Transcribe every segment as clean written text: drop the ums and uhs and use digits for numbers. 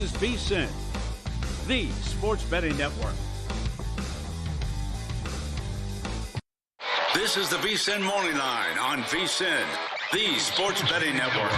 This is VSiN, the sports betting network. This is the VSiN Morning Line on VSiN, the sports betting network.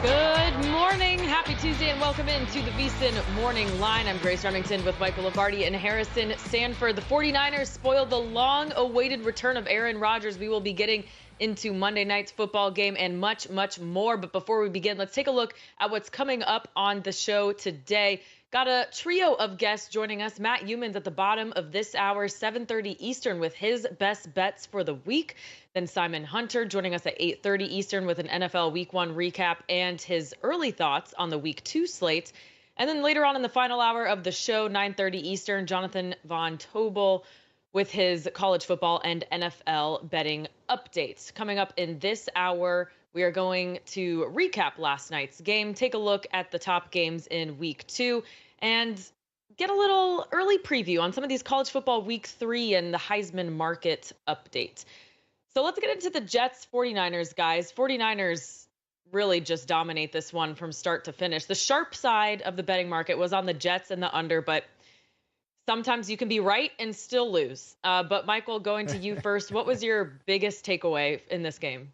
Good morning. Happy Tuesday and welcome into the VSiN Morning Line. I'm Grace Remington with Michael Lombardi and Harrison Sanford. The 49ers spoiled the long-awaited return of Aaron Rodgers. We will be getting into Monday night's football game and much, much more. But before we begin, let's take a look at what's coming up on the show today. Got a trio of guests joining us. Matt Youmans at the bottom of this hour, 7:30 Eastern, with his best bets for the week. Then Simon Hunter joining us at 8:30 Eastern with an NFL Week 1 recap and his early thoughts on the Week 2 slate. And then later on in the final hour of the show, 9:30 Eastern, Jonathan Von Tobel with his college football and NFL betting updates. Coming up in this hour, we are going to recap last night's game, take a look at the top games in Week 2, and get a little early preview on some of these college football Week 3 and the Heisman market update. So let's get into the Jets 49ers, guys. 49ers really just dominate this one from start to finish. The sharp side of the betting market was on the Jets and the under, but sometimes you can be right and still lose. But Michael, going to you first, what was your biggest takeaway in this game?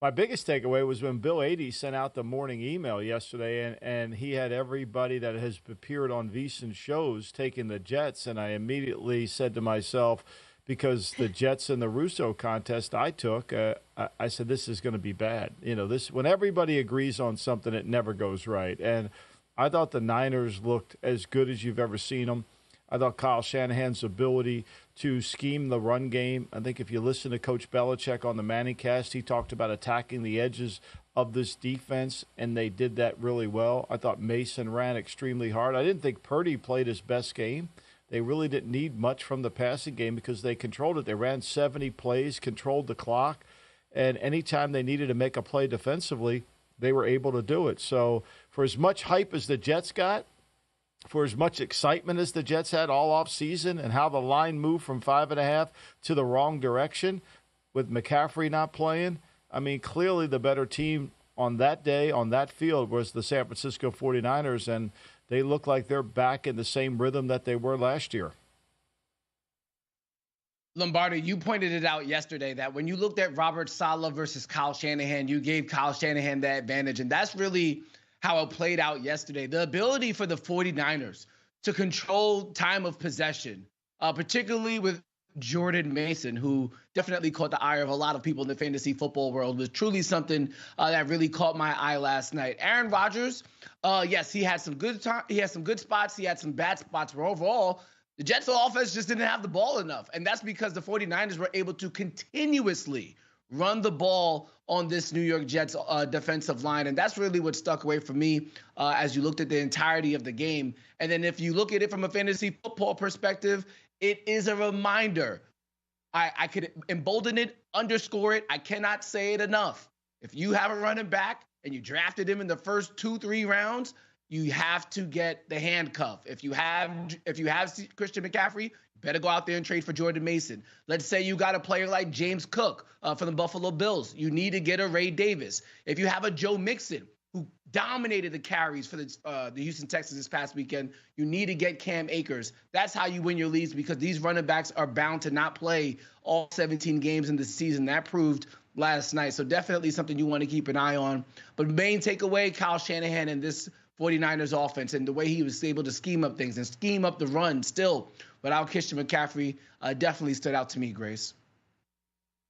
My biggest takeaway was when Bill Adee sent out the morning email yesterday, and he had everybody that has appeared on VSiN shows taking the Jets, and I immediately said to myself, because the Jets in the Russo contest I took, I said, this is going to be bad. You know, this when everybody agrees on something, it never goes right. And I thought the Niners looked as good as you've ever seen them. I thought Kyle Shanahan's ability to scheme the run game. I think if you listen to Coach Belichick on the Manningcast, he talked about attacking the edges of this defense, and they did that really well. I thought Mason ran extremely hard. I didn't think Purdy played his best game. They really didn't need much from the passing game because they controlled it. They ran 70 plays, controlled the clock, and anytime they needed to make a play defensively, they were able to do it. So for as much hype as the Jets got, for as much excitement as the Jets had all off season and how the line moved from 5.5 to the wrong direction with McCaffrey not playing, I mean, clearly the better team on that day, on that field, was the San Francisco 49ers, and they look like they're back in the same rhythm that they were last year. Lombardi, you pointed it out yesterday that when you looked at Robert Saleh versus Kyle Shanahan, you gave Kyle Shanahan that advantage, and that's really how it played out yesterday. The ability for the 49ers to control time of possession, particularly with Jordan Mason, who definitely caught the eye of a lot of people in the fantasy football world, was truly something that really caught my eye last night. Aaron Rodgers, yes, he had some good he had some good spots, he had some bad spots, but overall, the Jets offense just didn't have the ball enough. And that's because the 49ers were able to continuously run the ball on this New York Jets defensive line. And that's really what stuck away from me as you looked at the entirety of the game. And then if you look at it from a fantasy football perspective, it is a reminder. I could embolden it, underscore it. I cannot say it enough. If you have a running back and you drafted him in the first 2-3 rounds, you have to get the handcuff. If you have Christian McCaffrey, you better go out there and trade for Jordan Mason. Let's say you got a player like James Cook for the Buffalo Bills. You need to get a Ray Davis. If you have a Joe Mixon, who dominated the carries for the Houston Texans this past weekend, you need to get Cam Akers. That's how you win your leagues, because these running backs are bound to not play all 17 games in the season. That proved last night. So definitely something you want to keep an eye on. But main takeaway, Kyle Shanahan and this 49ers offense and the way he was able to scheme up things and scheme up the run still without Christian McCaffrey definitely stood out to me, Grace.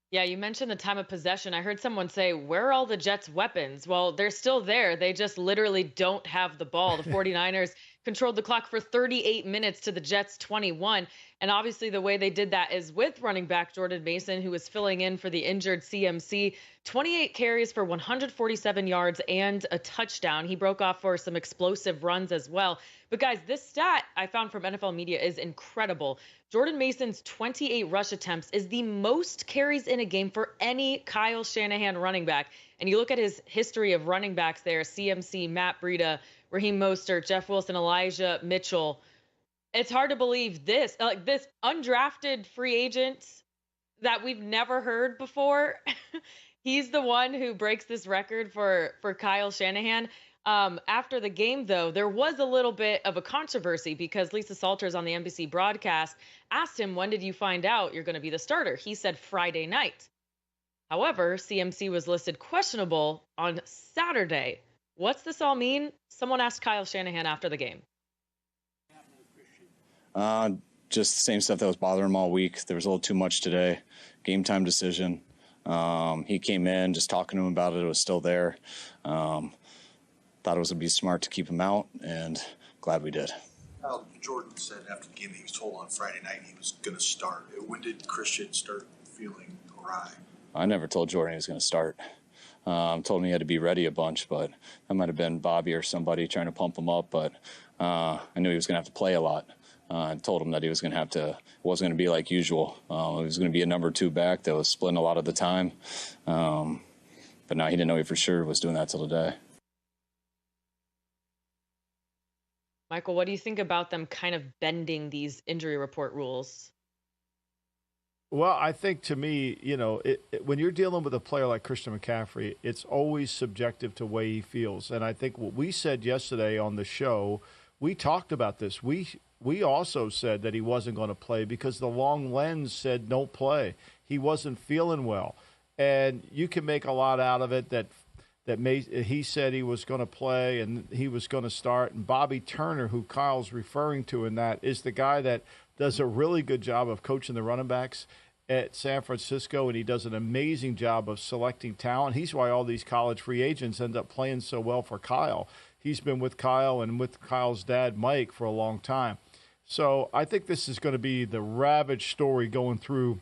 Yeah, you mentioned the time of possession. I heard someone say, where are all the Jets' weapons? Well, they're still there. They just literally don't have the ball. The 49ers controlled the clock for 38 minutes to the Jets' 21. And obviously the way they did that is with running back Jordan Mason, who was filling in for the injured CMC. 28 carries for 147 yards and a touchdown. He broke off for some explosive runs as well. But guys, this stat I found from NFL Media is incredible. Jordan Mason's 28 rush attempts is the most carries in a game for any Kyle Shanahan running back. And you look at his history of running backs there, CMC, Matt Breida, Raheem Mostert, Jeff Wilson, Elijah Mitchell. It's hard to believe this, like this undrafted free agent that we've never heard before. He's the one who breaks this record for Kyle Shanahan. After the game, though, there was a little bit of a controversy because Lisa Salters on the NBC broadcast asked him, when did you find out you're going to be the starter? He said Friday night. However, CMC was listed questionable on Saturday. What's this all mean? Someone asked Kyle Shanahan after the game. Just the same stuff that was bothering him all week. There was a little too much today. Game time decision. He came in, just talking to him about it. It was still there. Thought it was going to be smart to keep him out, and glad we did. Jordan said after the game that he was told on Friday night he was going to start. When did Christian start feeling awry? I never told Jordan he was going to start. Told him he had to be ready a bunch, but that might have been Bobby or somebody trying to pump him up. But I knew he was going to have to play a lot. I told him that he was going to have to, it wasn't going to be like usual. It was going to be a number 2 back that was splitting a lot of the time. But now he didn't know he for sure was doing that till today. Michael, what do you think about them kind of bending these injury report rules? Well, I think to me, when you're dealing with a player like Christian McCaffrey, it's always subjective to the way he feels. And I think what we said yesterday on the show, we talked about this. We also said that he wasn't going to play because the long lens said don't play. He wasn't feeling well. And you can make a lot out of it that he said he was going to play and he was going to start. And Bobby Turner, who Kyle's referring to in that, is the guy that does a really good job of coaching the running backs at San Francisco, and he does an amazing job of selecting talent. He's why all these college free agents end up playing so well for Kyle. He's been with Kyle and with Kyle's dad, Mike, for a long time. So I think this is going to be the ravaged story going through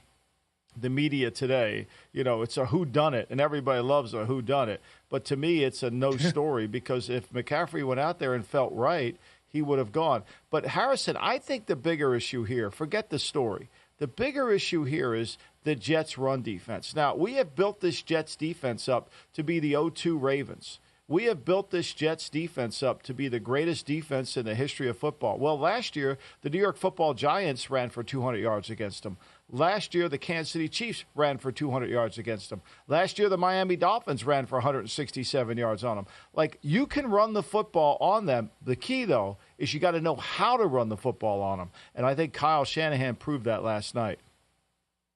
the media today. It's a whodunit, and everybody loves a whodunit. But to me, it's a no story because if McCaffrey went out there and felt right, he would have gone. But Harrison, I think the bigger issue here, forget the story. The bigger issue here is the Jets' run defense. Now, we have built this Jets defense up to be the 0-2 Ravens. We have built this Jets defense up to be the greatest defense in the history of football. Well, last year, the New York Football Giants ran for 200 yards against them. Last year, the Kansas City Chiefs ran for 200 yards against them. Last year, the Miami Dolphins ran for 167 yards on them. Like, you can run the football on them. The key, though, is you got to know how to run the football on them. And I think Kyle Shanahan proved that last night.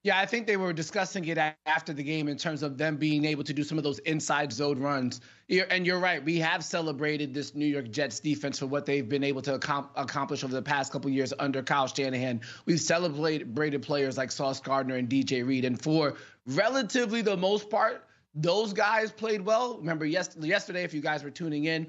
Yeah, I think they were discussing it after the game in terms of them being able to do some of those inside zone runs. And you're right. We have celebrated this New York Jets defense for what they've been able to accomplish over the past couple of years under Kyle Shanahan. We've celebrated players like Sauce Gardner and DJ Reed. And for relatively the most part, those guys played well. Remember yesterday, if you guys were tuning in,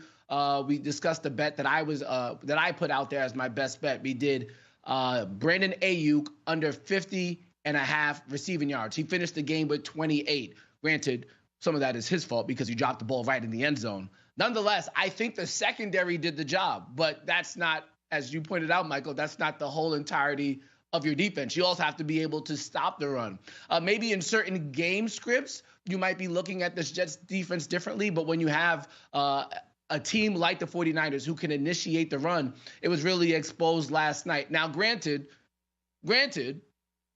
we discussed the bet that I put out there as my best bet. We did Brandon Ayuk under 50 and a half receiving yards. He finished the game with 28. Granted, some of that is his fault because he dropped the ball right in the end zone. Nonetheless, I think the secondary did the job, but that's not, as you pointed out, Michael, that's not the whole entirety of your defense. You also have to be able to stop the run. Maybe in certain game scripts, you might be looking at this Jets defense differently, but when you have a team like the 49ers who can initiate the run, it was really exposed last night. Now, granted,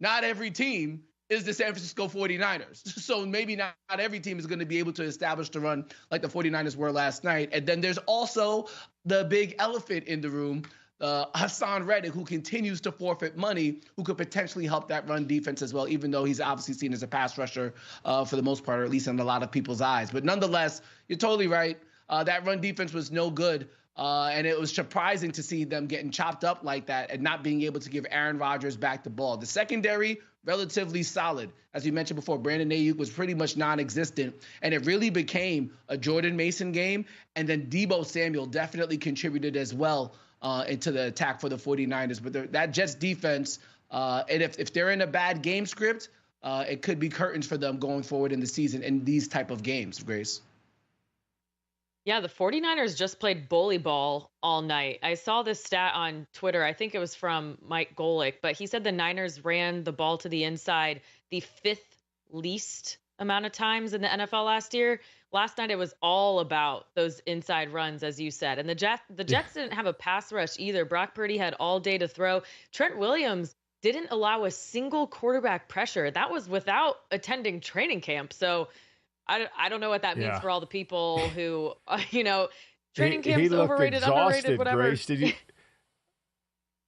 not every team is the San Francisco 49ers. So maybe not every team is going to be able to establish the run like the 49ers were last night. And then there's also the big elephant in the room, Hassan Reddick, who continues to forfeit money, who could potentially help that run defense as well, even though he's obviously seen as a pass rusher for the most part, or at least in a lot of people's eyes. But nonetheless, you're totally right. That run defense was no good. And it was surprising to see them getting chopped up like that and not being able to give Aaron Rodgers back the ball. The secondary, relatively solid. As you mentioned before, Brandon Ayuk was pretty much non-existent, and it really became a Jordan Mason game. And then Deebo Samuel definitely contributed as well into the attack for the 49ers. But that Jets defense, and if they're in a bad game script, it could be curtains for them going forward in the season in these type of games, Grace. Yeah, the 49ers just played bully ball all night. I saw this stat on Twitter. I think it was from Mike Golick, but he said the Niners ran the ball to the inside the 5th least amount of times in the NFL last year. Last night, it was all about those inside runs, as you said. And the Jets didn't have a pass rush either. Brock Purdy had all day to throw. Trent Williams didn't allow a single quarterback pressure. That was without attending training camp. So I don't know what that means for all the people who, training camp's overrated, underrated, whatever. Grace, did you?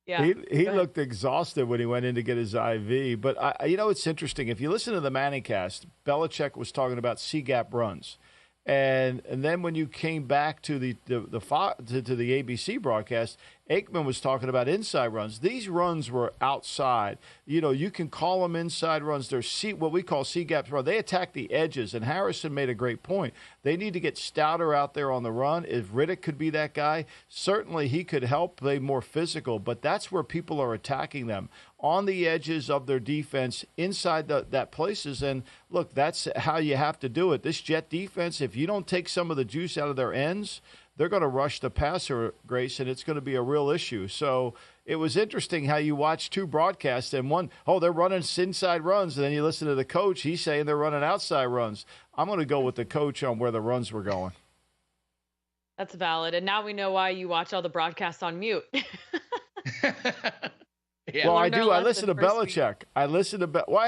Yeah. He looked exhausted when he went in to get his IV. But, it's interesting. If you listen to the Manningcast, Belichick was talking about C-gap runs. And then when you came back to the ABC broadcast, Aikman was talking about inside runs. These runs were outside. You can call them inside runs. They're what we call C-gaps run. They attack the edges, and Harrison made a great point. They need to get stouter out there on the run. If Riddick could be that guy, certainly he could help play more physical, but that's where people are attacking them, on the edges of their defense, inside that places. And look, that's how you have to do it. This Jet defense, if you don't take some of the juice out of their ends, they're going to rush the passer, Grace, and it's going to be a real issue. So it was interesting how you watch two broadcasts, and one, they're running inside runs, and then you listen to the coach, he's saying they're running outside runs. I'm going to go with the coach on where the runs were going. That's valid. And now we know why you watch all the broadcasts on mute. Yeah. Well, I do. I listen to Belichick. I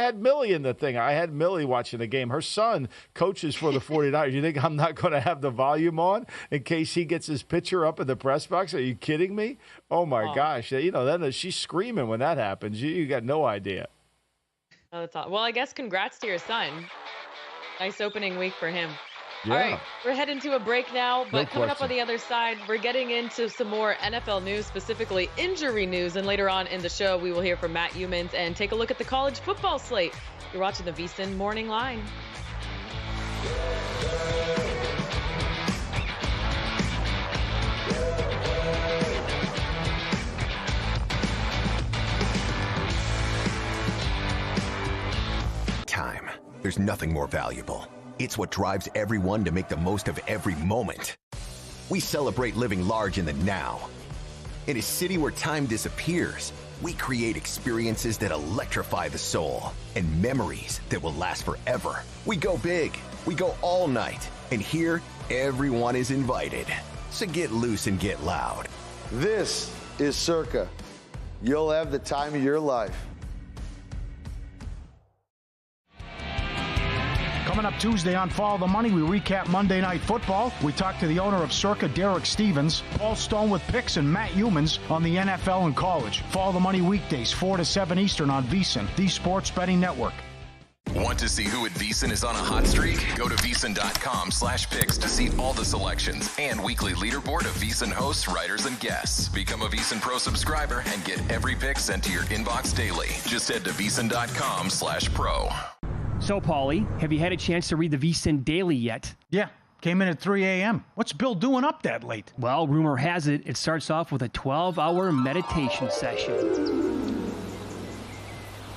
had Millie in the thing. I had Millie watching the game. Her son coaches for the 49ers. You think I'm not going to have the volume on in case he gets his picture up in the press box? Are you kidding me? Oh, my gosh. Then she's screaming when that happens. You got no idea. Oh, that's all. Well, I guess congrats to your son. Nice opening week for him. Yeah. All right, we're heading to a break now, but coming up on the other side, we're getting into some more NFL news, specifically injury news. And later on in the show, we will hear from Matt Youmans and take a look at the college football slate. You're watching the VSiN Morning Line. Time. There's nothing more valuable. It's what drives everyone to make the most of every moment. We celebrate living large in the now. In a city where time disappears, we create experiences that electrify the soul and memories that will last forever. We go big, we go all night, and here, everyone is invited. So get loose and get loud. This is Circa. You'll have the time of your life. Coming up Tuesday on Follow the Money, we recap Monday Night Football. We talk to the owner of Circa, Derek Stevens, Paul Stone with picks, and Matt Youmans on the NFL and college. Follow the Money weekdays, 4 to 7 Eastern on VSiN, the Sports Betting Network. Want to see who at VSiN is on a hot streak? Go to VSiN.com/picks to see all the selections and weekly leaderboard of VSiN hosts, writers, and guests. Become a VSiN Pro subscriber and get every pick sent to your inbox daily. Just head to VSiN.com/pro. So, Paulie, have you had a chance to read the VSiN Daily yet? Yeah, came in at 3 a.m. What's Bill doing up that late? Well, rumor has it starts off with a 12-hour meditation session.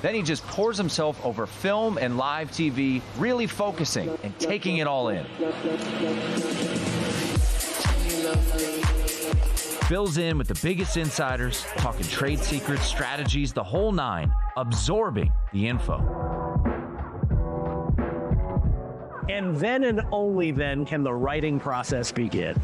Then he just pours himself over film and live TV, really focusing and taking it all in. Bill's in with the biggest insiders, talking trade secrets, strategies, the whole nine, absorbing the info. And then and only then can the writing process begin.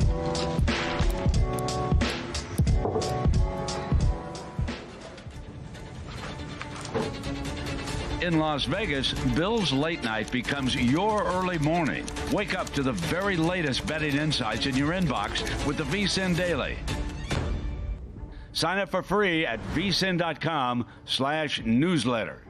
In Las Vegas, Bill's late night becomes your early morning. Wake up to the very latest betting insights in your inbox with the VSiN Daily. Sign up for free at vsin.com/newsletter.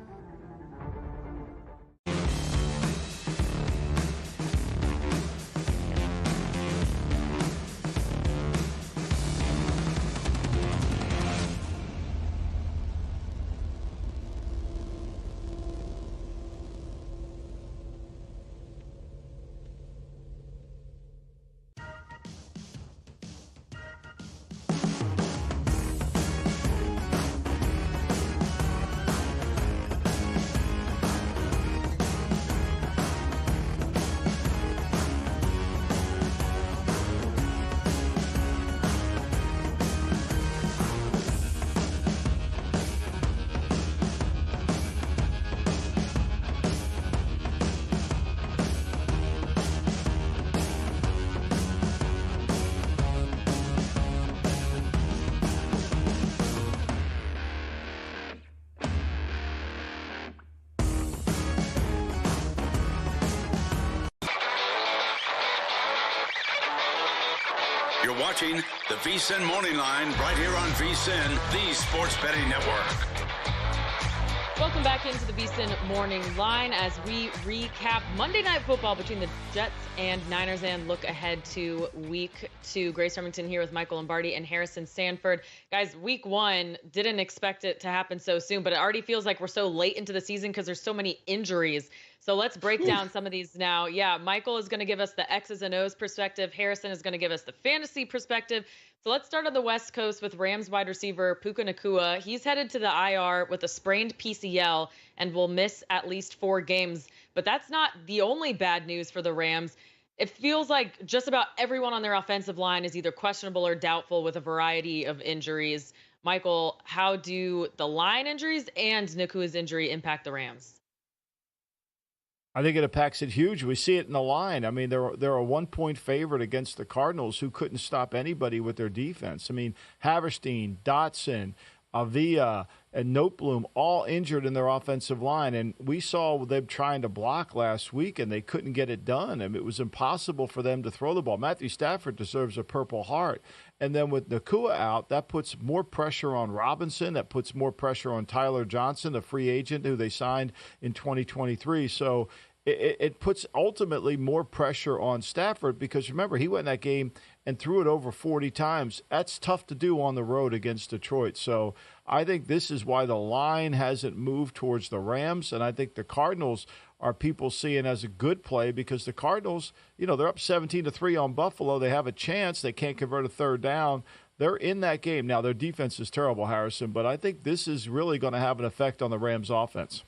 You're watching the VSiN Morning Line right here on VSiN, the Sports Betting Network. Welcome back into the VSiN Morning Line as we recap Monday Night Football between the Jets and Niners and look ahead to Week 2. Grace Remington here with Michael Lombardi and Harrison Sanford. Guys, Week 1, didn't expect it to happen so soon, but it already feels like we're so late into the season because there's so many injuries. So let's break down some of these now. Yeah, Michael is going to give us the X's and O's perspective. Harrison is going to give us the fantasy perspective. So let's start on the West Coast with Rams wide receiver Puka Nacua. He's headed to the IR with a sprained PCL and will miss at least 4 games. But that's not the only bad news for the Rams. It feels like just about everyone on their offensive line is either questionable or doubtful with a variety of injuries. Michael, how do the line injuries and Nacua's injury impact the Rams? I think it impacts it huge. We see it in the line. I mean, they're a 1-point favorite against the Cardinals, who couldn't stop anybody with their defense. I mean, Haverstein, Dotson, Avila, and Noteboom all injured in their offensive line. And we saw them trying to block last week, and they couldn't get it done. I mean, it was impossible for them to throw the ball. Matthew Stafford deserves a Purple Heart. And then with Nacua out, that puts more pressure on Robinson. That puts more pressure on Tyler Johnson, the free agent who they signed in 2023. So it puts ultimately more pressure on Stafford because, remember, he went in that game and threw it over 40 times. That's tough to do on the road against Detroit. So I think this is why the line hasn't moved towards the Rams, and I think the Cardinals are people seeing as a good play because the Cardinals, you know, they're up 17-3 on Buffalo. They have a chance. They can't convert a third down. They're in that game. Now, their defense is terrible, Harrison, but I think this is really going to have an effect on the Rams' offense.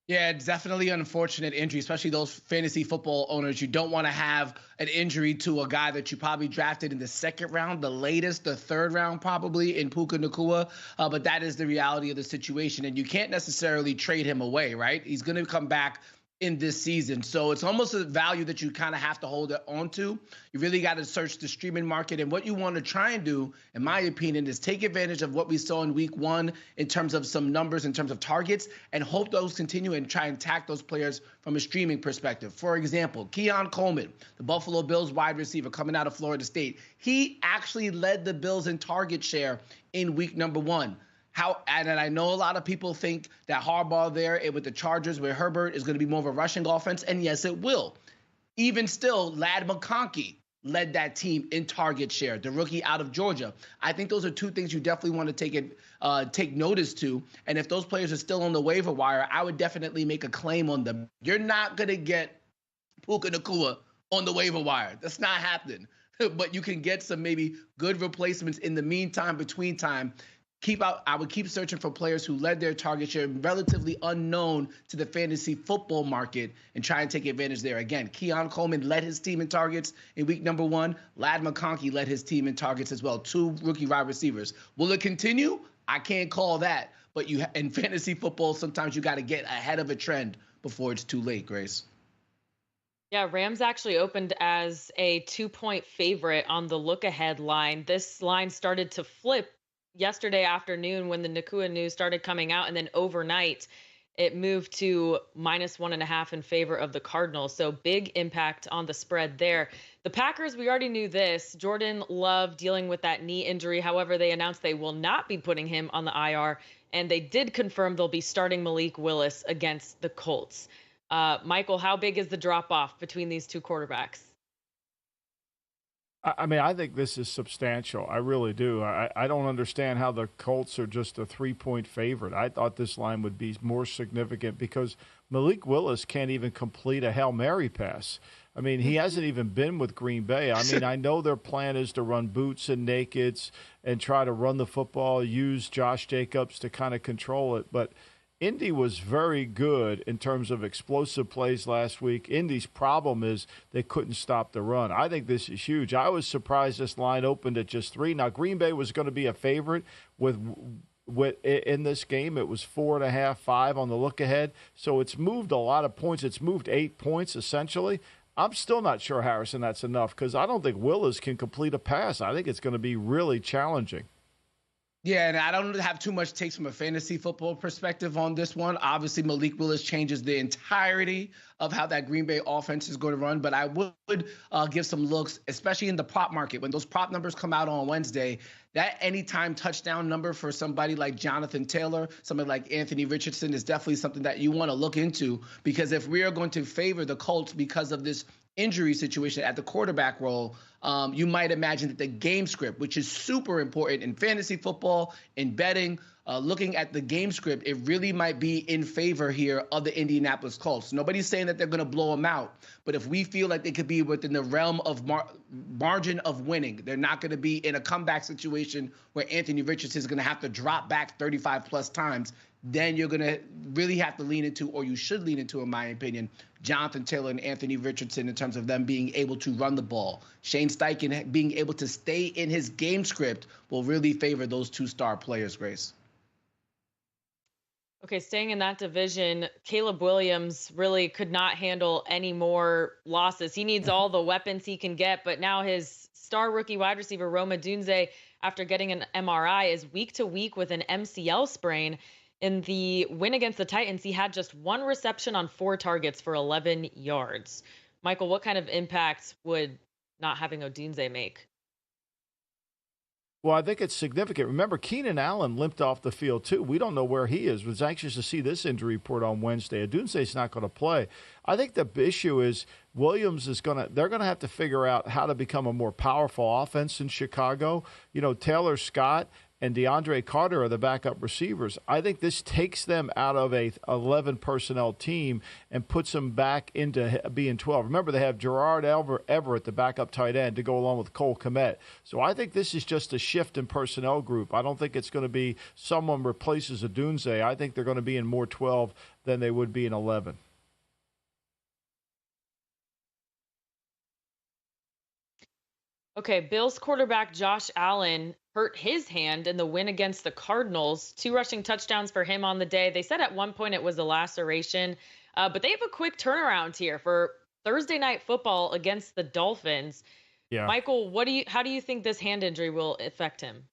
Yeah, it's definitely an unfortunate injury, especially those fantasy football owners. You don't want to have an injury to a guy that you probably drafted in the second round, the latest, the third round probably, in Puka Nacua. But that is the reality of the situation, and you can't necessarily trade him away, right? He's going to come back in this season. So it's almost a value that you kind of have to hold on to. You really got to search the streaming market. And what you want to try and do, in my opinion, is take advantage of what we saw in Week 1 in terms of some numbers, in terms of targets, and hope those continue and try and attack those players from a streaming perspective. For example, Keon Coleman, the Buffalo Bills wide receiver coming out of Florida State, he actually led the Bills in target share in Week 1. And I know a lot of people think that Harbaugh there with the Chargers where Herbert is going to be more of a rushing offense, and yes, it will. Even still, Ladd McConkey led that team in target share, the rookie out of Georgia. I think those are two things you definitely want to take notice to. And if those players are still on the waiver wire, I would definitely make a claim on them. You're not going to get Puka Nacua on the waiver wire. That's not happening. But you can get some maybe good replacements in the meantime, between time. I would keep searching for players who led their target share, relatively unknown to the fantasy football market, and try and take advantage there. Again, Keon Coleman led his team in targets in Week 1. Ladd McConkey led his team in targets as well. 2 rookie wide receivers. Will it continue? I can't call that. But in fantasy football, sometimes you got to get ahead of a trend before it's too late, Grace. Yeah, Rams actually opened as a 2-point favorite on the look-ahead line. This line started to flip yesterday afternoon when the Nacua news started coming out, and then overnight it moved to -1.5 in favor of the Cardinals. So big impact on the spread there. The Packers, we already knew this. Jordan Love dealing with that knee injury. However, they announced they will not be putting him on the IR, and they did confirm they'll be starting Malik Willis against the Colts. Michael, how big is the drop-off between these two quarterbacks? I mean, I think this is substantial. I really do. I don't understand how the Colts are just a 3-point favorite. I thought this line would be more significant because Malik Willis can't even complete a Hail Mary pass. I mean, he hasn't even been with Green Bay. I mean, I know their plan is to run boots and nakeds and try to run the football, use Josh Jacobs to kind of control it. But Indy was very good in terms of explosive plays last week. Indy's problem is they couldn't stop the run. I think this is huge. I was surprised this line opened at just 3. Now, Green Bay was going to be a favorite with in this game. It was 4.5, 5 on the look ahead. So it's moved a lot of points. It's moved 8 points essentially. I'm still not sure, Harrison, that's enough because I don't think Willis can complete a pass. I think it's going to be really challenging. Yeah, and I don't have too much takes from a fantasy football perspective on this one. Obviously, Malik Willis changes the entirety of how that Green Bay offense is going to run, but I would give some looks, especially in the prop market. When those prop numbers come out on Wednesday, that anytime touchdown number for somebody like Jonathan Taylor, somebody like Anthony Richardson is definitely something that you want to look into, because if we are going to favor the Colts because of this injury situation at the quarterback role, you might imagine that the game script, which is super important in fantasy football, in betting, looking at the game script, it really might be in favor here of the Indianapolis Colts. Nobody's saying that they're going to blow them out, but if we feel like they could be within the realm of margin of winning, they're not going to be in a comeback situation where Anthony Richardson is going to have to drop back 35 plus times, then you're going to really have to lean into, or you should lean into, in my opinion, Jonathan Taylor and Anthony Richardson in terms of them being able to run the ball. Shane Steichen being able to stay in his game script will really favor those two-star players, Grace. Okay, staying in that division, Caleb Williams really could not handle any more losses. He needs all the weapons he can get, but now his star rookie wide receiver, Rome Odunze, after getting an MRI, is week to week with an MCL sprain. In the win against the Titans, he had just one reception on 4 targets for 11 yards. Michael, what kind of impact would not having Odunze make? Well, I think it's significant. Remember, Keenan Allen limped off the field, too. We don't know where he is. Was anxious to see this injury report on Wednesday. Odunze's not going to play. I think the issue is Williams they're going to have to figure out how to become a more powerful offense in Chicago. You know, Taylor Scott and DeAndre Carter are the backup receivers. I think this takes them out of a 11 personnel team and puts them back into being 12. Remember, they have Gerard Everett, the backup tight end, to go along with Cole Kmet. So I think this is just a shift in personnel group. I don't think it's going to be someone replaces Odunze. I think they're going to be in more 12 than they would be in 11. Okay, Bills quarterback Josh Allen hurt his hand in the win against the Cardinals. 2 rushing touchdowns for him on the day. They said at one point it was a laceration, but they have a quick turnaround here for Thursday night football against the Dolphins. Yeah. Michael, how do you think this hand injury will affect him?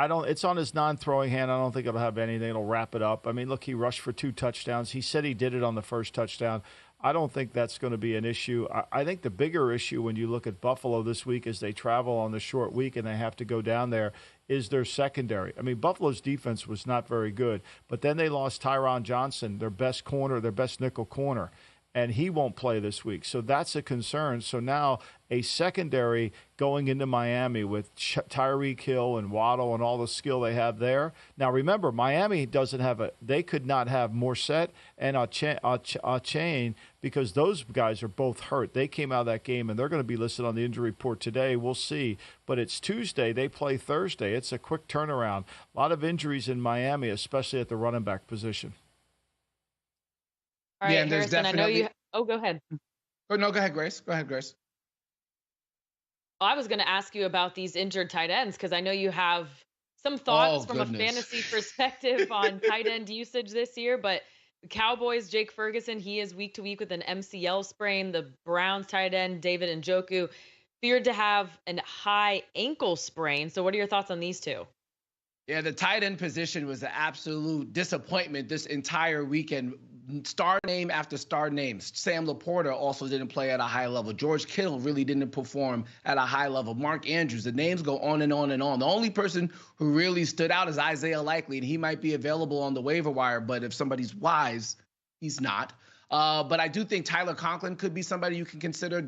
It's on his non-throwing hand. I don't think it'll have anything. It'll wrap it up. I mean, look, he rushed for 2 touchdowns. He said he did it on the first touchdown. I don't think that's going to be an issue. I think the bigger issue when you look at Buffalo this week as they travel on the short week and they have to go down there is their secondary. I mean, Buffalo's defense was not very good, but then they lost Tyron Johnson, their best corner, their best nickel corner, and he won't play this week. So that's a concern. So now a secondary going into Miami with Tyreek Hill and Waddle and all the skill they have there. Now, remember, Miami they could not have Morset and Achane because those guys are both hurt. They came out of that game, and they're going to be listed on the injury report today. We'll see. But it's Tuesday. They play Thursday. It's a quick turnaround. A lot of injuries in Miami, especially at the running back position. All right, Harrison, I know you. Oh, go ahead. Oh, no, go ahead, Grace. Go ahead, Grace. I was going to ask you about these injured tight ends because I know you have some thoughts from a fantasy perspective on tight end usage this year. But the Cowboys, Jake Ferguson, he is week to week with an MCL sprain. The Browns tight end, David Njoku, feared to have a high ankle sprain. So what are your thoughts on these two? Yeah, the tight end position was an absolute disappointment this entire weekend. Star name after star name. Sam Laporta also didn't play at a high level. George Kittle really didn't perform at a high level. Mark Andrews. The names go on and on and on. The only person who really stood out is Isaiah Likely, and he might be available on the waiver wire, but if somebody's wise, he's not. But I do think Tyler Conklin could be somebody you can consider.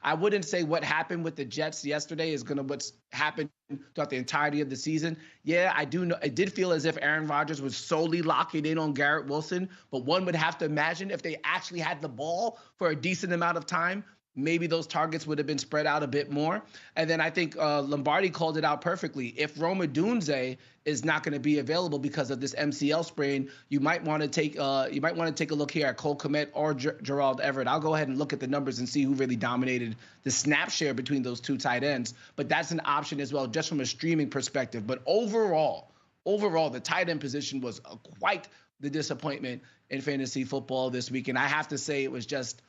I wouldn't say what happened with the Jets yesterday is going to what's happened throughout the entirety of the season. Yeah, I do know. It did feel as if Aaron Rodgers was solely locking in on Garrett Wilson. But one would have to imagine if they actually had the ball for a decent amount of time, maybe those targets would have been spread out a bit more. And then I think Lombardi called it out perfectly. If Rome Odunze is not going to be available because of this MCL sprain, you might want to take a look here at Cole Kmet or Gerald Everett. I'll go ahead and look at the numbers and see who really dominated the snap share between those two tight ends. But that's an option as well, just from a streaming perspective. But overall, the tight end position was quite the disappointment in fantasy football this week. And I have to say it was just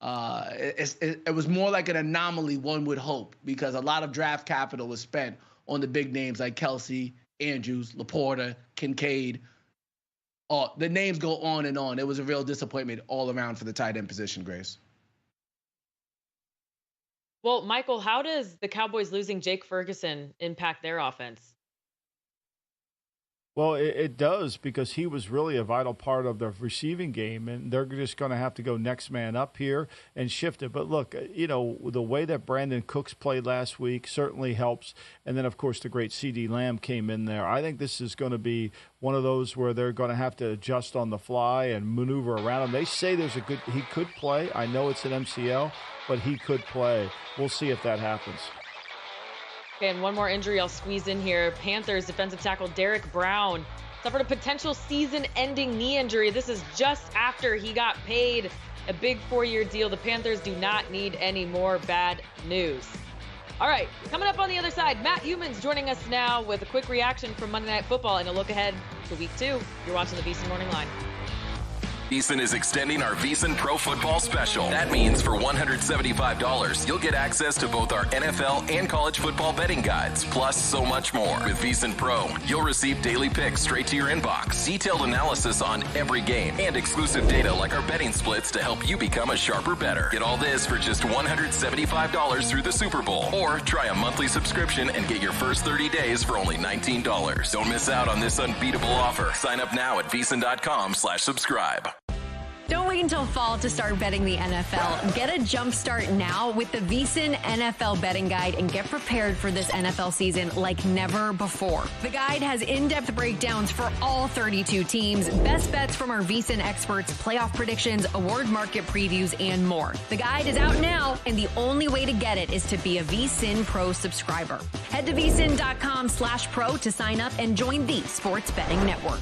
it was more like an anomaly, one would hope, because a lot of draft capital was spent on the big names like Kelsey, Andrews, Laporta, Kincaid. The names go on and on. It was a real disappointment all around for the tight end position, Grace. Well, Michael, how does the Cowboys losing Jake Ferguson impact their offense? Well, it does, because he was really a vital part of the receiving game, and they're just going to have to go next man up here and shift it. But look, the way that Brandon Cooks played last week certainly helps. And then, of course, the great CeeDee Lamb came in there. I think this is going to be one of those where they're going to have to adjust on the fly and maneuver around him. They say he could play. I know it's an MCL, but he could play. We'll see if that happens. Okay, and one more injury I'll squeeze in here. Panthers defensive tackle Derek Brown suffered a potential season-ending knee injury. This is just after he got paid a big 4-year deal. The Panthers do not need any more bad news. All right, coming up on the other side, Matt Youmans joining us now with a quick reaction from Monday Night Football and a look ahead to Week 2. You're watching the VSiN Morning Line. VSiN is extending our VSiN Pro Football Special. That means for $175, you'll get access to both our NFL and college football betting guides, plus so much more. With VSiN Pro, you'll receive daily picks straight to your inbox, detailed analysis on every game, and exclusive data like our betting splits to help you become a sharper bettor. Get all this for just $175 through the Super Bowl. Or try a monthly subscription and get your first 30 days for only $19. Don't miss out on this unbeatable offer. Sign up now at VSiN.com/subscribe. Don't wait until fall to start betting the NFL. Get a jump start now with the VSiN NFL Betting Guide and get prepared for this NFL season like never before. The guide has in-depth breakdowns for all 32 teams, best bets from our VSiN experts, playoff predictions, award market previews, and more. The guide is out now, and the only way to get it is to be a VSiN Pro subscriber. Head to VSiN.com/pro to sign up and join the Sports Betting Network.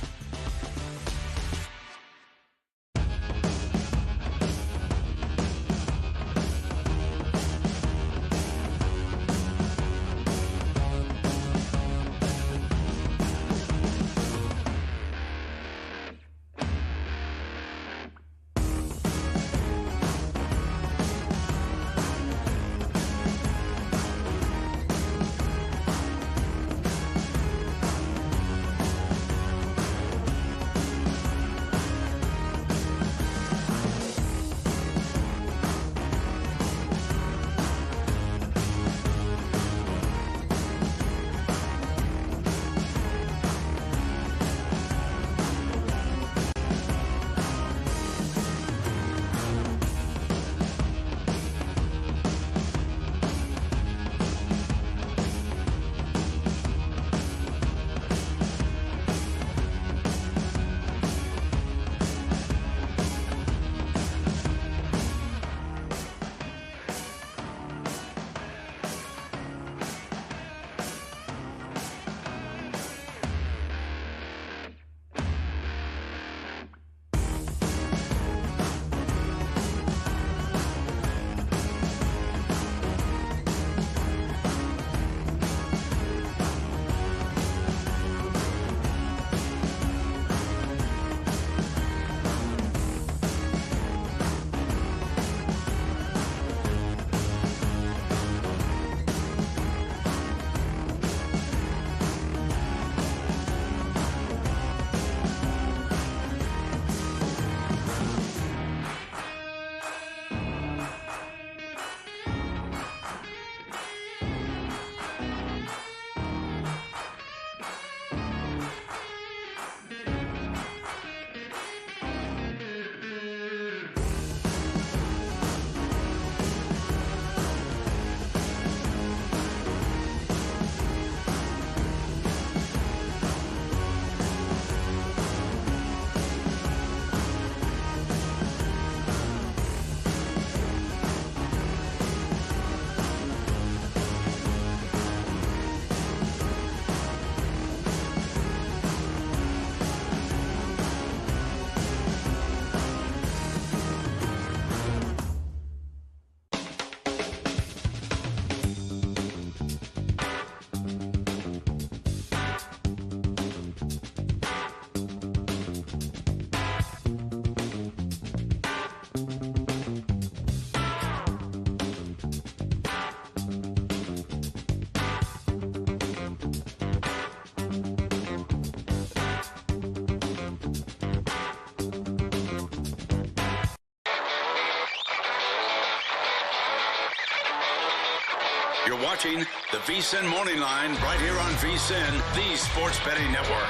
You're watching the VSiN Morning Line right here on VSiN, the Sports Betting Network.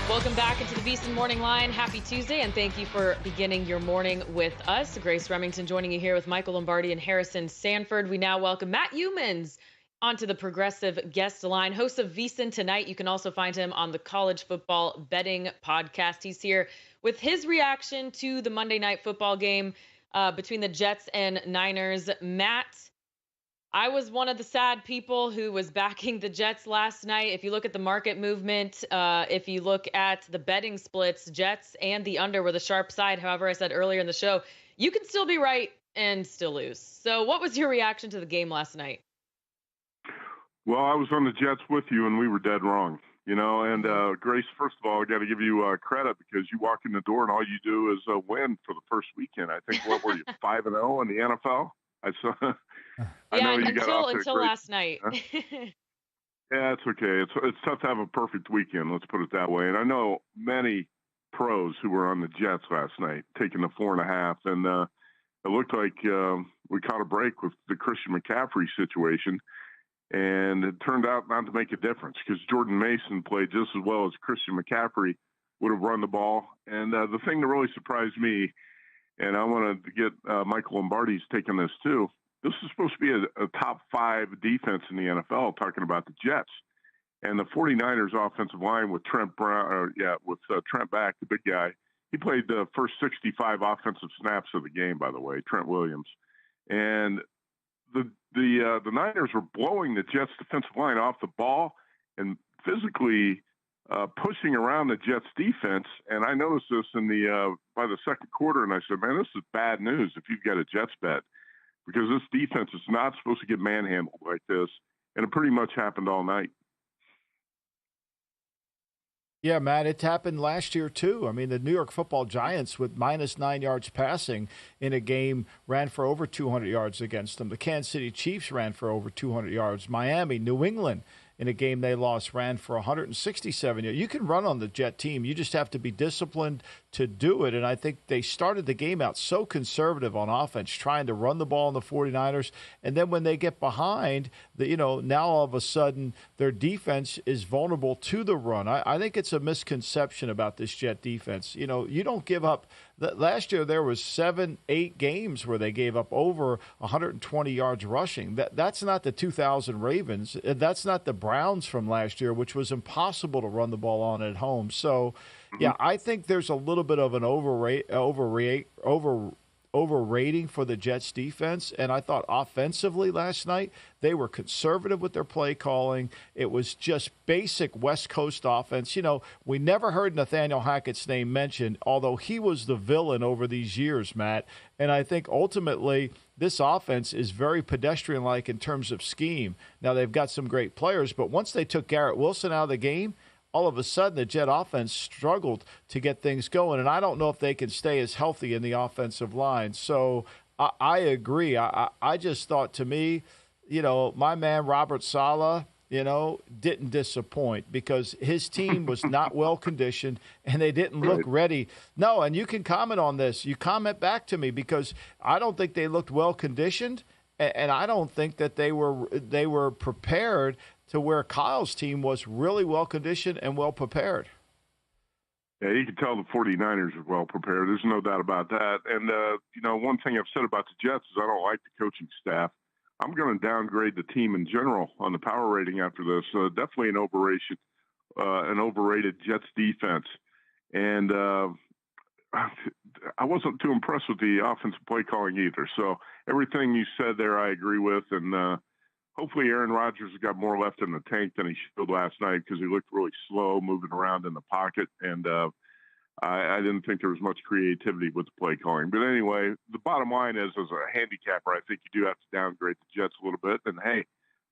Welcome back into the VSiN Morning Line. Happy Tuesday, and thank you for beginning your morning with us. Grace Remington joining you here with Michael Lombardi and Harrison Sanford. We now welcome Matt Youmans onto the Progressive Guest Line, host of VSiN Tonight. You can also find him on the College Football Betting Podcast. He's here with his reaction to the Monday Night Football game between the Jets and Niners. Matt, I was one of the sad people who was backing the Jets last night. If you look at the market movement, if you look at the betting splits, Jets and the under were the sharp side. However, I said earlier in the show, you can still be right and still lose. So what was your reaction to the game last night? Well, I was on the Jets with you, and we were dead wrong. And Grace, first of all, I got to give you credit because you walk in the door and all you do is win for the first weekend. I think, what were you, 5-0 in the NFL? I saw. I know you got off to until last night. Huh? Yeah, it's okay. It's tough to have a perfect weekend. Let's put it that way. And I know many pros who were on the Jets last night, taking the 4.5, and it looked like we caught a break with the Christian McCaffrey situation, and it turned out not to make a difference because Jordan Mason played just as well as Christian McCaffrey would have run the ball. And the thing that really surprised me, and I wanted to get Michael Lombardi's take on this too. This is supposed to be a top 5 defense in the NFL, talking about the Jets. And the 49ers offensive line with Trent back, the big guy, he played the first 65 offensive snaps of the game, by the way, Trent Williams. And the Niners were blowing the Jets defensive line off the ball and physically pushing around the Jets defense. And I noticed this by the second quarter, and I said, man, this is bad news if you've got a Jets bet, because this defense is not supposed to get manhandled like this. And it pretty much happened all night. Yeah, Matt, it happened last year, too. I mean, the New York Football Giants, with -9 yards passing in a game, ran for over 200 yards against them. The Kansas City Chiefs ran for over 200 yards. Miami, New England, in a game they lost, ran for 167 yards. You can run on the Jet team. You just have to be disciplined to do it. And I think they started the game out so conservative on offense, trying to run the ball on the 49ers. And then when they get behind, now all of a sudden their defense is vulnerable to the run. I think it's a misconception about this Jet defense. You don't give up. Last year there was 7-8 games where they gave up over 120 yards rushing. That's not the 2000 Ravens. That's not the Browns from last year, which was impossible to run the ball on at home. So, yeah, I think there's a little bit of an overrating for the Jets defense. And I thought offensively last night, they were conservative with their play calling. It was just basic West Coast offense. We never heard Nathaniel Hackett's name mentioned, although he was the villain over these years, Matt. And I think ultimately this offense is very pedestrian-like in terms of scheme. Now, they've got some great players, but once they took Garrett Wilson out of the game, all of a sudden the Jet offense struggled to get things going. And I don't know if they can stay as healthy in the offensive line. So I agree. I just thought, to me, my man Robert Saleh, didn't disappoint because his team was not well conditioned and they didn't look ready. No, and you can comment on this. You comment back to me because I don't think they looked well conditioned, and I don't think that they were prepared to where Kyle's team was really well conditioned and well prepared. Yeah, you can tell the 49ers are well prepared. There's no doubt about that. And, one thing I've said about the Jets is I don't like the coaching staff. I'm going to downgrade the team in general on the power rating after this. Definitely an overrated Jets defense. And I wasn't too impressed with the offensive play calling either. So everything you said there, I agree with. And hopefully Aaron Rodgers has got more left in the tank than he showed last night because he looked really slow moving around in the pocket. And I didn't think there was much creativity with the play calling. But anyway, the bottom line is, as a handicapper, I think you do have to downgrade the Jets a little bit. And, hey,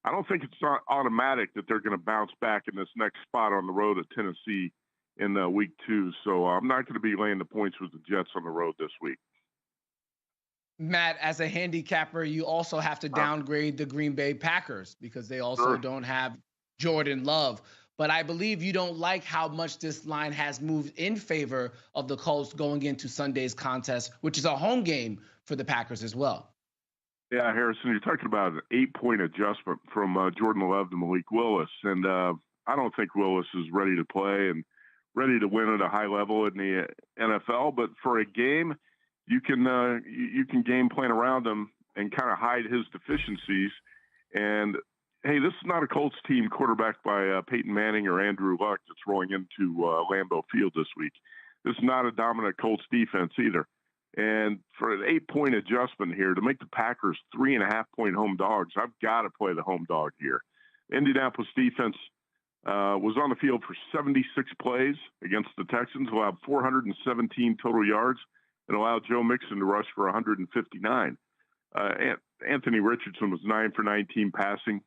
I don't think it's not automatic that they're going to bounce back in this next spot on the road at Tennessee in week 2. So I'm not going to be laying the points with the Jets on the road this week. Matt, as a handicapper, you also have to downgrade the Green Bay Packers because they also don't have Jordan Love. But I believe you don't like how much this line has moved in favor of the Colts going into Sunday's contest, which is a home game for the Packers as well. Yeah, Harrison, you're talking about an 8-point adjustment from Jordan Love to Malik Willis. And I don't think Willis is ready to play and ready to win at a high level in the NFL. But for a game, you can game plan around him and kind of hide his deficiencies. And, hey, this is not a Colts team quarterbacked by Peyton Manning or Andrew Luck that's rolling into Lambeau Field this week. This is not a dominant Colts defense either. And for an 8-point adjustment here to make the Packers 3.5-point home dogs, I've got to play the home dog here. Indianapolis defense was on the field for 76 plays against the Texans, allowed 417 total yards, and allowed Joe Mixon to rush for 159. Anthony Richardson was 9 for 19 passing.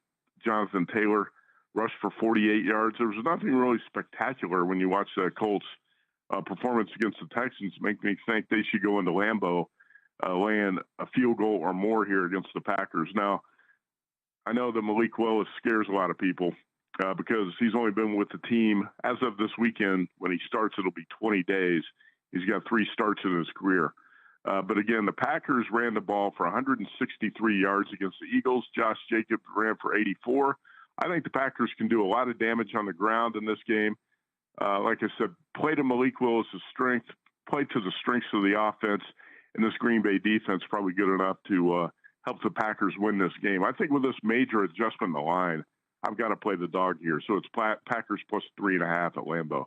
Jonathan Taylor rushed for 48 yards. There was nothing really spectacular when you watch the Colts performance against the Texans. Make me think they should go into Lambeau laying a field goal or more here against the Packers. Now, I know that Malik Willis scares a lot of people because he's only been with the team as of this weekend. When he starts, it'll be 20 days. He's got 3 starts in his career. But again, the Packers ran the ball for 163 yards against the Eagles. Josh Jacobs ran for 84. I think the Packers can do a lot of damage on the ground in this game. Like I said, play to Malik Willis' strength, play to the strengths of the offense, and this Green Bay defense probably good enough to help the Packers win this game. I think with this major adjustment in the line, I've got to play the dog here. So it's Packers plus 3.5 at Lambeau.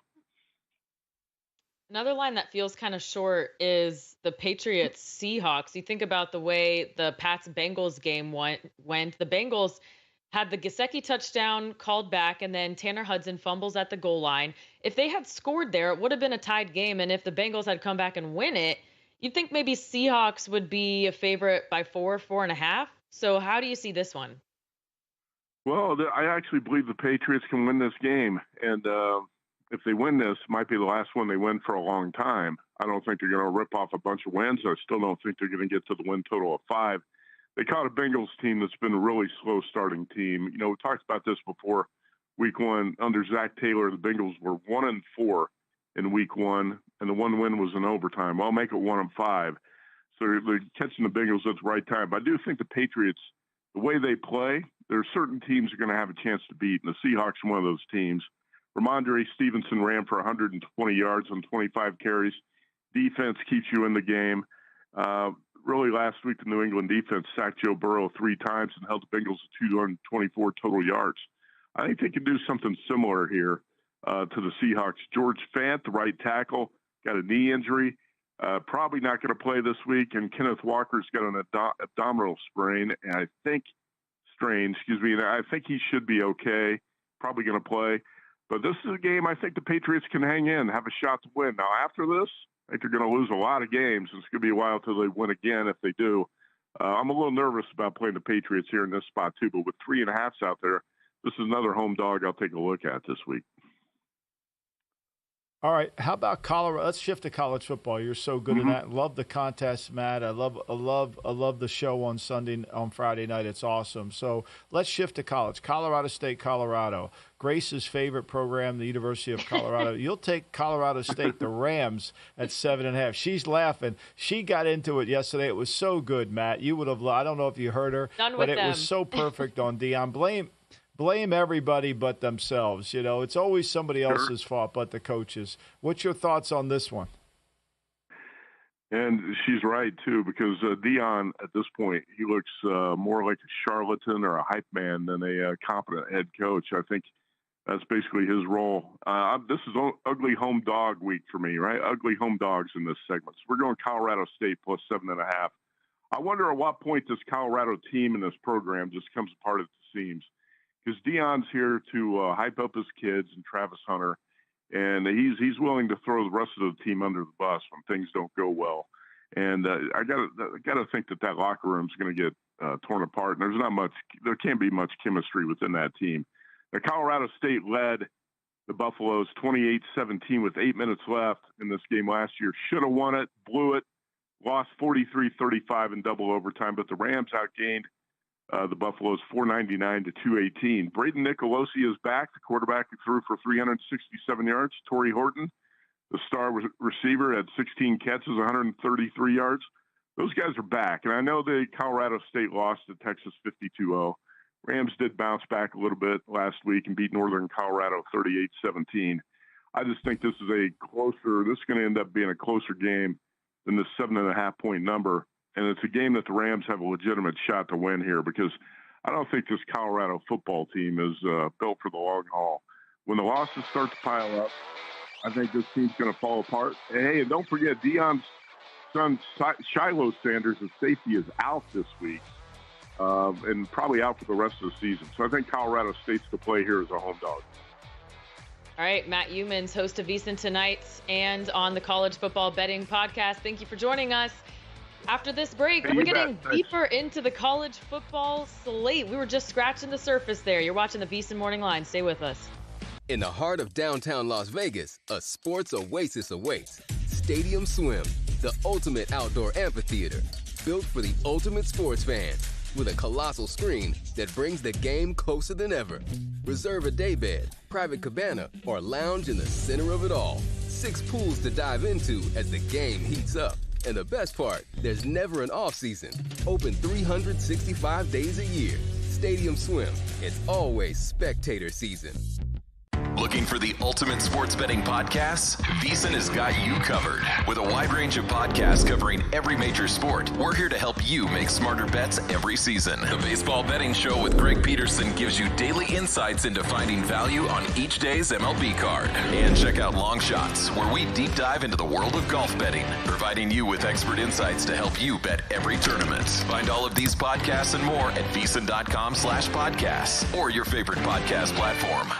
Another line that feels kind of short is the Patriots-Seahawks. You think about the way the Pats-Bengals game went. The Bengals had the Gesicki touchdown called back, and then Tanner Hudson fumbles at the goal line. If they had scored there, it would have been a tied game, and if the Bengals had come back and win it, you'd think maybe Seahawks would be a favorite by 4.5. So how do you see this one? Well, I actually believe the Patriots can win this game, and if they win this, it might be the last one they win for a long time. I don't think they're going to rip off a bunch of wins. I still don't think they're going to get to the win total of 5. They caught a Bengals team that's been a really slow starting team. You know, we talked about this before week 1. Under Zach Taylor, the Bengals were 1-4 in week 1, and the one win was in overtime. I'll make it 1-5. So they're catching the Bengals at the right time. But I do think the Patriots, the way they play, there are certain teams they're going to have a chance to beat, and the Seahawks are one of those teams. Ramondre Stevenson ran for 120 yards on 25 carries. Defense keeps you in the game. Really, last week, the New England defense sacked Joe Burrow 3 times and held the Bengals to 224 total yards. I think they can do something similar here to the Seahawks. George Fant, the right tackle, got a knee injury. Probably not going to play this week. And Kenneth Walker's got an abdominal sprain, and I think he should be okay. Probably going to play. But this is a game I think the Patriots can hang in, have a shot to win. Now, after this, I think they're going to lose a lot of games. It's going to be a while until they win again if they do. I'm a little nervous about playing the Patriots here in this spot, too. But with 3.5s out there, this is another home dog I'll take a look at this week. All right, how about Colorado? Let's shift to college football. You're so good at that. Love the contest, Matt. I love the show on Friday night. It's awesome. So let's shift to college. Colorado State, Colorado. Grace's favorite program, the University of Colorado. You'll take Colorado State, the Rams, at 7.5. She's laughing. She got into it yesterday. It was so good, Matt. You would have. I don't know if you heard her, but it was so perfect on Dion. Blame everybody but themselves. You know, it's always somebody else's fault but the coaches. What's your thoughts on this one? And she's right, too, because Dion, at this point, he looks more like a charlatan or a hype man than a competent head coach. I think that's basically his role. This is ugly home dog week for me, right? Ugly home dogs in this segment. So we're going Colorado State plus 7.5. I wonder at what point this Colorado team in this program just comes apart at the seams. Because Dion's here to hype up his kids and Travis Hunter, and he's willing to throw the rest of the team under the bus when things don't go well. And I gotta think that locker room's going to get torn apart. And there can't be much chemistry within that team. Now, Colorado State led the Buffaloes 28-17 with 8 minutes left in this game last year. Should have won it, blew it, lost 43-35 in double overtime. But the Rams outgained The Buffaloes 499 to 218. Braden Nicolosi is back, the quarterback who threw for 367 yards. Torrey Horton, the star receiver, had 16 catches, 133 yards. Those guys are back. And I know the Colorado State lost to Texas 52-0. Rams did bounce back a little bit last week and beat Northern Colorado 38-17. I just think this is going to end up being a closer game than the 7.5-point number. And it's a game that the Rams have a legitimate shot to win here, because I don't think this Colorado football team is built for the long haul. When the losses start to pile up, I think this team's going to fall apart. And hey, and don't forget, Deion's son, Shiloh Sanders, his safety, is out this week and probably out for the rest of the season. So I think Colorado State's to play here as a home dog. All right, Matt Youmans, host of VSiN Tonight and on the College Football Betting Podcast. Thank you for joining us. After this break, we're getting deeper into the college football slate. We were just scratching the surface there. You're watching the VSiN Morning Line. Stay with us. In the heart of downtown Las Vegas, a sports oasis awaits. Stadium Swim, the ultimate outdoor amphitheater, built for the ultimate sports fan, with a colossal screen that brings the game closer than ever. Reserve a daybed, private cabana, or lounge in the center of it all. 6 pools to dive into as the game heats up. And the best part, there's never an off-season. Open 365 days a year. Stadium Swim, it's always spectator season. Looking for the ultimate sports betting podcasts? VSiN has got you covered. With a wide range of podcasts covering every major sport, we're here to help you make smarter bets every season. The Baseball Betting Show with Greg Peterson gives you daily insights into finding value on each day's MLB card. And check out Long Shots, where we deep dive into the world of golf betting, providing you with expert insights to help you bet every tournament. Find all of these podcasts and more at VSiN.com/podcasts or your favorite podcast platform.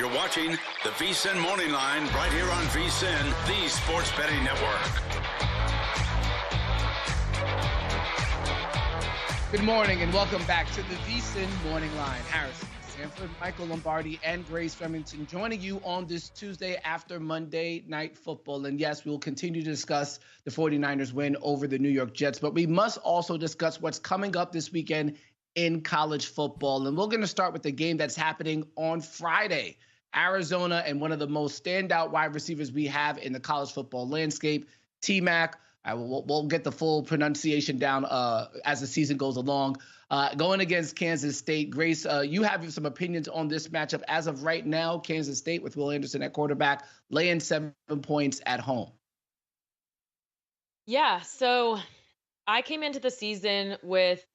You're watching the VSiN Morning Line right here on VSiN, the Sports Betting Network. Good morning and welcome back to the VSiN Morning Line. Harrison Sanford, Michael Lombardi, and Grace Remington joining you on this Tuesday after Monday Night Football. And yes, we will continue to discuss the 49ers win over the New York Jets, but we must also discuss what's coming up this weekend in college football. And we're going to start with the game that's happening on Friday. Arizona and one of the most standout wide receivers we have in the college football landscape, T-Mac. We'll get the full pronunciation down as the season goes along. Going against Kansas State. Grace, you have some opinions on this matchup. As of right now, Kansas State with Will Anderson at quarterback, laying 7 points at home. Yeah, so I came into the season with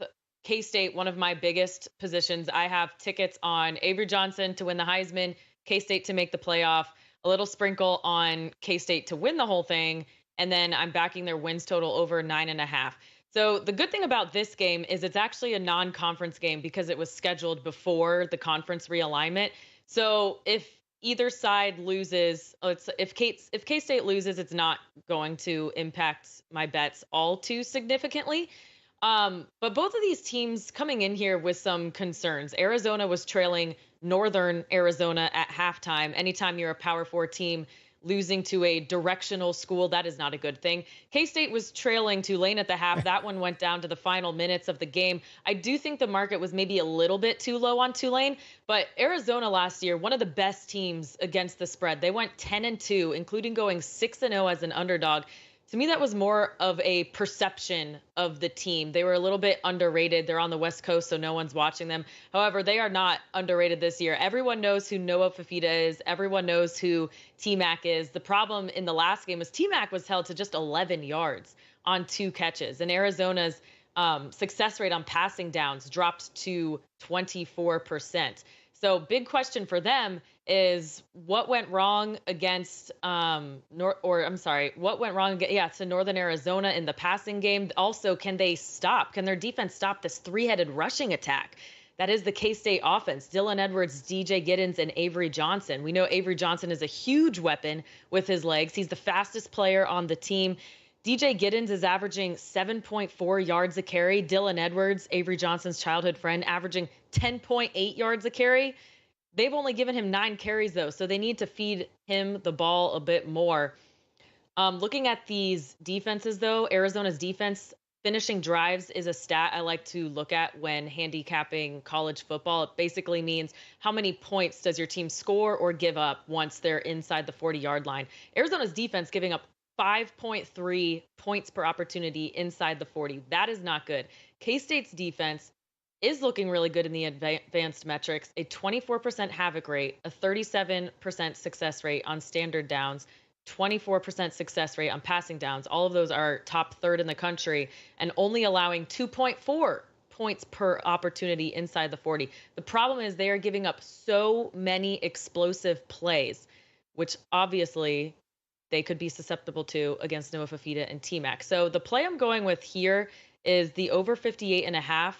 K-State, one of my biggest positions. I have tickets on Avery Johnson to win the Heisman, K-State to make the playoff, a little sprinkle on K-State to win the whole thing, and then I'm backing their wins total over 9.5. So the good thing about this game is it's actually a non-conference game because it was scheduled before the conference realignment. So if either side loses, if K-State loses, it's not going to impact my bets all too significantly. But both of these teams coming in here with some concerns. Arizona was trailing Northern Arizona at halftime. Anytime you're a Power 4 team losing to a directional school, that is not a good thing. K-State was trailing Tulane at the half. That one went down to the final minutes of the game. I do think the market was maybe a little bit too low on Tulane, but Arizona last year, one of the best teams against the spread. They went 10-2, including going 6-0 as an underdog. To me, that was more of a perception of the team. They were a little bit underrated. They're on the West Coast, so no one's watching them. However, they are not underrated this year. Everyone knows who Noah Fifita is. Everyone knows who T-Mac is. The problem in the last game was T-Mac was held to just 11 yards on 2 catches. And Arizona's success rate on passing downs dropped to 24%. So big question for them is what went wrong against what went wrong to Northern Arizona in the passing game. Also, can their defense stop this 3-headed rushing attack that is the K-State offense? Dylan Edwards, DJ Giddens, and Avery Johnson. We know Avery Johnson is a huge weapon with his legs. He's the fastest player on the team. DJ Giddens is averaging 7.4 yards a carry. Dylan Edwards, Avery Johnson's childhood friend, averaging 10.8 yards a carry. They've only given him 9 carries, though, so they need to feed him the ball a bit more. Looking at these defenses, though, Arizona's defense finishing drives is a stat I like to look at when handicapping college football. It basically means how many points does your team score or give up once they're inside the 40-yard line. Arizona's defense giving up 5.3 points per opportunity inside the 40. That is not good. K-State's defense is looking really good in the advanced metrics, a 24% havoc rate, a 37% success rate on standard downs, 24% success rate on passing downs. All of those are top third in the country, and only allowing 2.4 points per opportunity inside the 40. The problem is they are giving up so many explosive plays, which obviously they could be susceptible to against Noah Fifita and T-Mac. So the play I'm going with here is the over 58.5.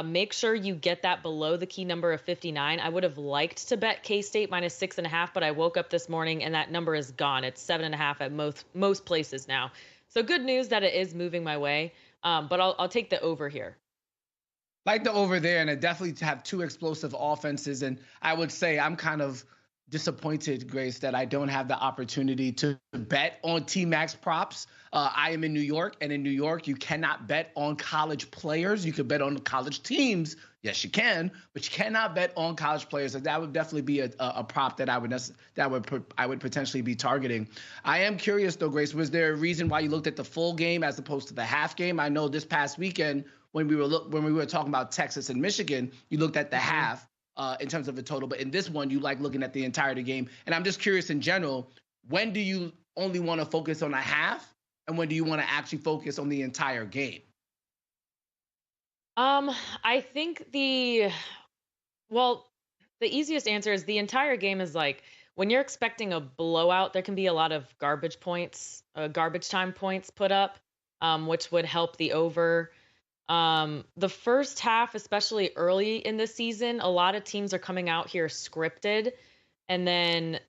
Make sure you get that below the key number of 59. I would have liked to bet K-State minus 6.5, but I woke up this morning and that number is gone. It's 7.5 at most places now. So good news that it is moving my way, but I'll take the over here. Like the over there, and I definitely have 2 explosive offenses, and I would say I'm kind of disappointed, Grace, that I don't have the opportunity to bet on T-Max props. I am in New York, and in New York, you cannot bet on college players. You could bet on college teams. Yes, you can, but you cannot bet on college players. So that would definitely be a prop that I would potentially be targeting. I am curious, though, Grace, was there a reason why you looked at the full game as opposed to the half game? I know this past weekend when we were talking about Texas and Michigan, you looked at the half. In terms of the total, but in this one, you like looking at the entirety game. And I'm just curious in general, when do you only want to focus on a half, and when do you want to actually focus on the entire game? I think the easiest answer is the entire game is like when you're expecting a blowout, there can be a lot of garbage time points put up, which would help the over. The first half, especially early in the season, a lot of teams are coming out here scripted. And then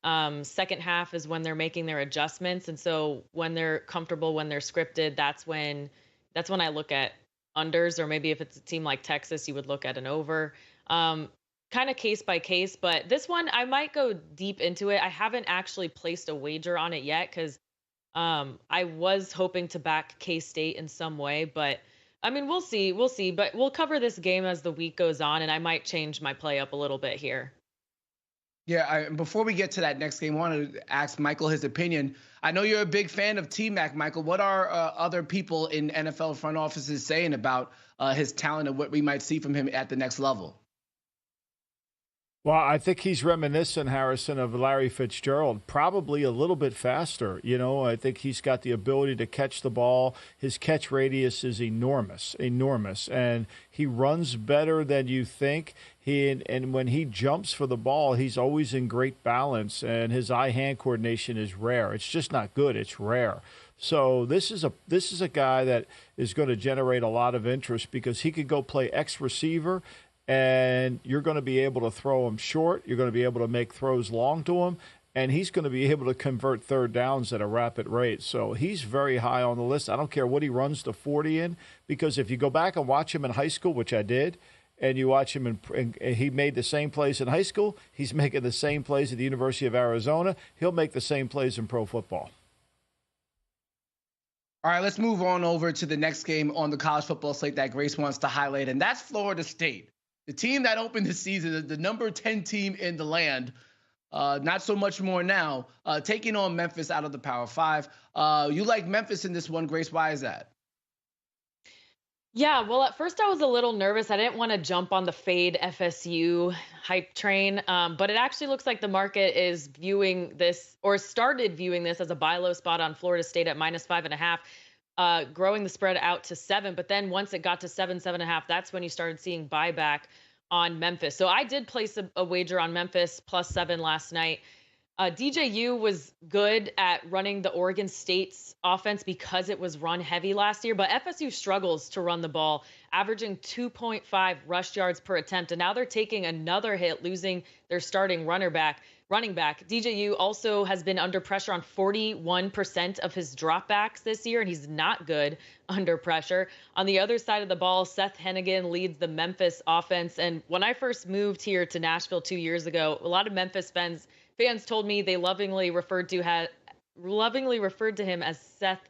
second half is when they're making their adjustments. And so when they're comfortable, when they're scripted, that's when I look at unders, or maybe if it's a team like Texas, you would look at an over. Kind of case by case, but this one I might go deep into it. I haven't actually placed a wager on it yet because I was hoping to back K-State in some way, but I mean, we'll see. But we'll cover this game as the week goes on, and I might change my play up a little bit here. Yeah, before we get to that next game, I wanted to ask Michael his opinion. I know you're a big fan of T-Mac, Michael. What are other people in NFL front offices saying about his talent and what we might see from him at the next level? Well, I think he's reminiscent, Harrison, of Larry Fitzgerald, probably a little bit faster. I think he's got the ability to catch the ball. His catch radius is enormous, and he runs better than you think. And when he jumps for the ball, he's always in great balance, and his eye-hand coordination is rare. It's just not good. It's rare. So this is a guy that is going to generate a lot of interest because he could go play X receiver, and you're going to be able to throw him short. You're going to be able to make throws long to him, and he's going to be able to convert third downs at a rapid rate. So he's very high on the list. I don't care what he runs the 40 in, because if you go back and watch him in high school, which I did, and you watch him, and he made the same plays in high school, he's making the same plays at the University of Arizona. He'll make the same plays in pro football. All right, let's move on over to the next game on the college football slate that Grace wants to highlight, and that's Florida State. The team that opened the season, the number 10 team in the land, not so much more now, taking on Memphis out of the Power 5. You like Memphis in this one, Grace. Why is that? Yeah, well, at first I was a little nervous. I didn't want to jump on the fade FSU hype train, but it actually looks like the market is viewing this, or started viewing this, as a buy low spot on Florida State at -5.5. Growing the spread out to 7. But then once it got to 7.5, that's when you started seeing buyback on Memphis. So I did place a wager on Memphis +7 last night. DJU was good at running the Oregon State's offense because it was run heavy last year, but FSU struggles to run the ball, averaging 2.5 rush yards per attempt. And now they're taking another hit, losing their starting running back. DJU also has been under pressure on 41% of his dropbacks this year, and he's not good under pressure. On the other side of the ball, Seth Hennigan leads the Memphis offense. And when I first moved here to Nashville 2 years ago, a lot of Memphis fans told me they lovingly referred to him as Seth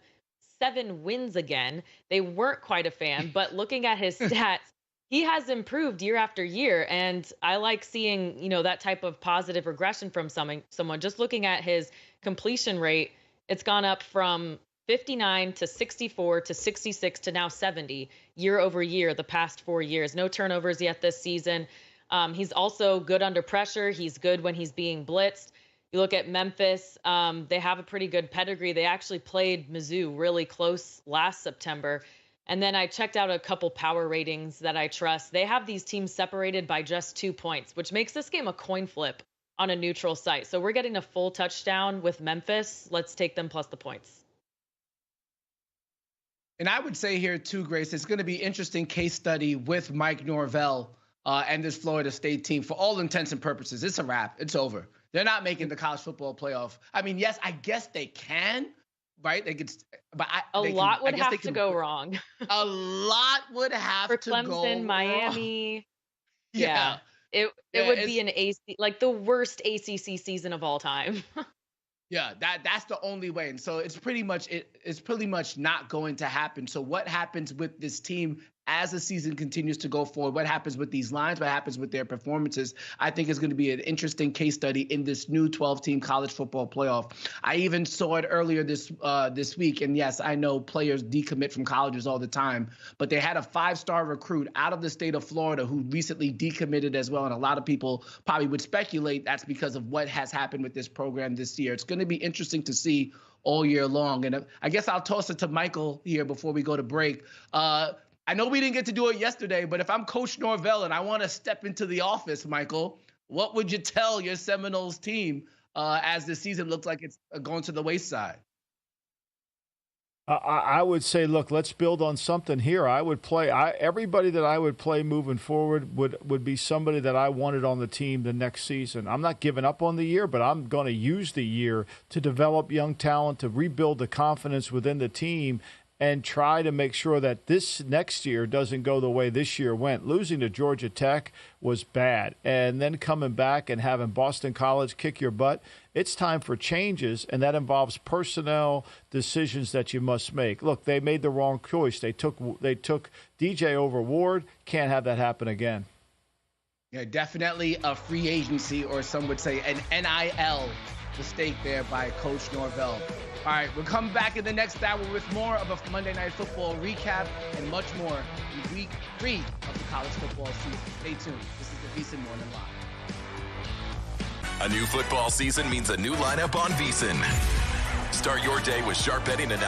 7 wins again. They weren't quite a fan, but looking at his stats, he has improved year after year, and I like seeing, that type of positive regression from someone. Just looking at his completion rate, it's gone up from 59 to 64 to 66 to now 70 year over year the past 4 years. No turnovers yet this season. He's also good under pressure. He's good when he's being blitzed. You look at Memphis, they have a pretty good pedigree. They actually played Mizzou really close last September. And then I checked out a couple power ratings that I trust. They have these teams separated by just 2 points, which makes this game a coin flip on a neutral site. So we're getting a full touchdown with Memphis. Let's take them plus the points. And I would say here too, Grace, it's going to be interesting case study with Mike Norvell and this Florida State team. For all intents and purposes, it's a wrap. It's over. They're not making the college football playoff. I mean, yes, I guess they can, right? They could, but a lot would have to go wrong. A lot would have to go wrong. For Clemson, Miami. Yeah. It would be an the worst ACC season of all time. Yeah, that's the only way. And so it's pretty much not going to happen. So what happens with this team as the season continues to go forward? What happens with these lines? What happens with their performances? I think is going to be an interesting case study in this new 12-team college football playoff. I even saw it earlier this week. And yes, I know players decommit from colleges all the time, but they had a 5-star recruit out of the state of Florida who recently decommitted as well. And a lot of people probably would speculate that's because of what has happened with this program this year. It's going to be interesting to see all year long. And I guess I'll toss it to Michael here before we go to break. I know we didn't get to do it yesterday, but if I'm Coach Norvell and I want to step into the office, Michael, what would you tell your Seminoles team as the season looks like it's going to the wayside? I would say, look, let's build on something here. I would play everybody that I would play moving forward would be somebody that I wanted on the team the next season. I'm not giving up on the year, but I'm going to use the year to develop young talent, to rebuild the confidence within the team, and try to make sure that this next year doesn't go the way this year went. Losing to Georgia Tech was bad, and then coming back and having Boston College kick your butt. It's time for changes, and that involves personnel decisions that you must make. Look, they made the wrong choice. They took DJ over Ward. Can't have that happen again. Yeah, definitely a free agency, or some would say an NIL mistake there by Coach Norvell. All right, we'll come back in the next hour with more of a Monday Night Football recap and much more in week 3 of the college football season. Stay tuned. This is the VSiN Morning Line. A new football season means a new lineup on VSiN. Start your day with sharp betting analysis.